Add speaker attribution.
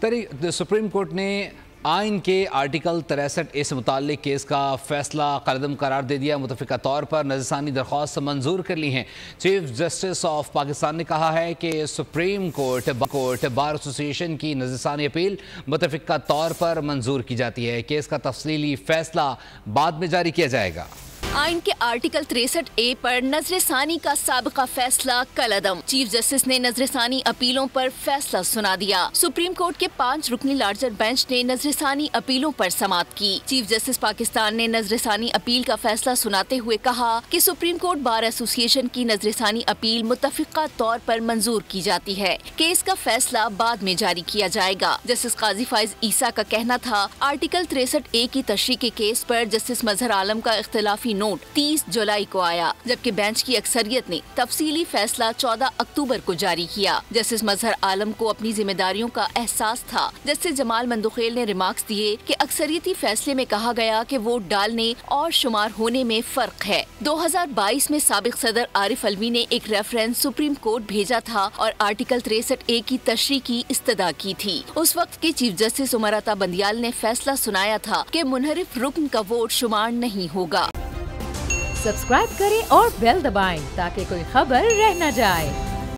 Speaker 1: Supreme court ने आइन के आर्टिकल 63A से मुताल्लिक केस का फैसला कलअदम करार दे दिया। मुतफ़िका तौर पर नज़रसानी दरख्वास्त मंजूर कर ली हैं। चीफ जस्टिस ऑफ पाकिस्तान ने कहा है कि सुप्रीम कोर्ट बार एसोसिएशन की नज़रसानी अपील मुतफ़िका तौर पर मंजूर की जाती है। केस का तफसीली फैसला बाद में जारी किया जाएगा।
Speaker 2: आइन के आर्टिकल 63A पर नजरसानी का साबिका फैसला कलअदम। चीफ जस्टिस ने नजरसानी अपीलों पर फैसला सुना दिया। सुप्रीम कोर्ट के 5 रुकनी लार्जर बेंच ने नजरसानी अपीलों पर समाअत की। चीफ जस्टिस पाकिस्तान ने नजरसानी अपील का फैसला सुनाते हुए कहा कि सुप्रीम कोर्ट बार एसोसिएशन की नजरसानी अपील मुत्तफिका तौर पर मंजूर की जाती है। केस का फैसला बाद में जारी किया जाएगा। जस्टिस काजी फाइज ईसा का कहना था, आर्टिकल 63A की तशरीह के केस पर जस्टिस मजहर आलम का इख्तिलाफी नोट 30 जुलाई को आया, जबकि बेंच की अक्सरियत ने तफसीली फैसला 14 अक्टूबर को जारी किया। जस्टिस मजहर आलम को अपनी जिम्मेदारियों का एहसास था। जस्टिस जमाल मंदुखेल ने रिमार्क्स दिए कि अक्सरियती फैसले में कहा गया कि वोट डालने और शुमार होने में फर्क है। 2022 में साबिक सदर आरिफ अलवी ने एक रेफरेंस सुप्रीम कोर्ट भेजा था और आर्टिकल 63A की तशरीह की इस्तदा की थी। उस वक्त के चीफ जस्टिस उमर अता बंदियाल ने फैसला सुनाया था कि मुनहरिफ रुकन का वोट शुमार नहीं होगा।
Speaker 3: सब्सक्राइब करें और बेल दबाएं ताकि कोई खबर रह न जाए।